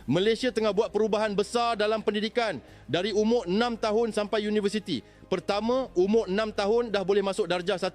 Malaysia tengah buat perubahan besar dalam pendidikan dari umur 6 tahun sampai universiti. Pertama, umur 6 tahun dah boleh masuk darjah 1.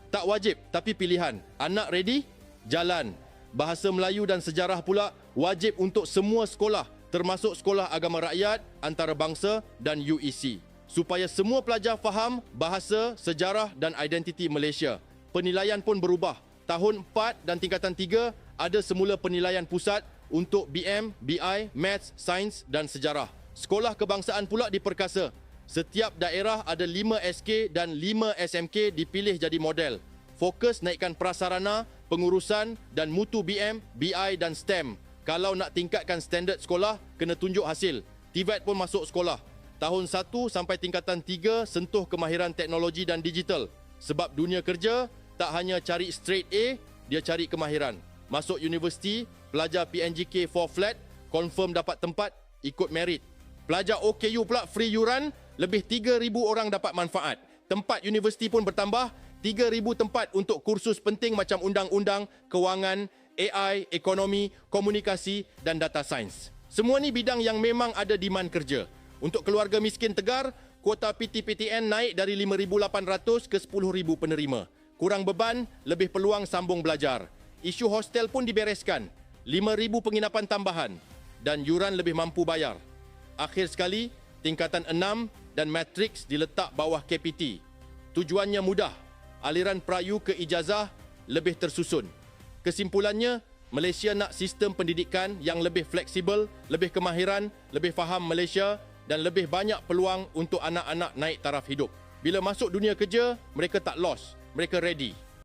Tak wajib tapi pilihan. Anak ready? Jalan. Bahasa Melayu dan sejarah pula wajib untuk semua sekolah, termasuk sekolah agama rakyat, antarabangsa dan UEC. Supaya semua pelajar faham bahasa, sejarah dan identiti Malaysia. Penilaian pun berubah. Tahun 4 dan tingkatan 3 ada semula penilaian pusat untuk BM, BI, Maths, Sains dan Sejarah. Sekolah kebangsaan pula diperkasa. Setiap daerah ada 5 SK dan 5 SMK dipilih jadi model. Fokus naikkan prasarana, pengurusan dan mutu BM, BI dan STEM. Kalau nak tingkatkan standard sekolah, kena tunjuk hasil. TVET pun masuk sekolah. Tahun 1 sampai tingkatan 3 sentuh kemahiran teknologi dan digital. Sebab dunia kerja tak hanya cari straight A, dia cari kemahiran. Masuk universiti, pelajar PNGK 4 flat, confirm dapat tempat, ikut merit. Pelajar OKU pula free yuran, lebih 3,000 orang dapat manfaat. Tempat universiti pun bertambah, 3,000 tempat untuk kursus penting macam undang-undang, kewangan, AI, ekonomi, komunikasi dan data sains. Semua ni bidang yang memang ada demand kerja. Untuk keluarga miskin tegar, kuota PTPTN naik dari 5,800 ke 10,000 penerima. Kurang beban, lebih peluang sambung belajar. Isu hostel pun dibereskan. 5,000 penginapan tambahan dan yuran lebih mampu bayar. Akhir sekali, tingkatan 6 dan matriks diletak bawah KPT. Tujuannya mudah. Aliran prayu ke ijazah lebih tersusun. Kesimpulannya, Malaysia nak sistem pendidikan yang lebih fleksibel, lebih kemahiran, lebih faham Malaysia dan lebih banyak peluang untuk anak-anak naik taraf hidup. Bila masuk dunia kerja, mereka tak lost. Mereka ready.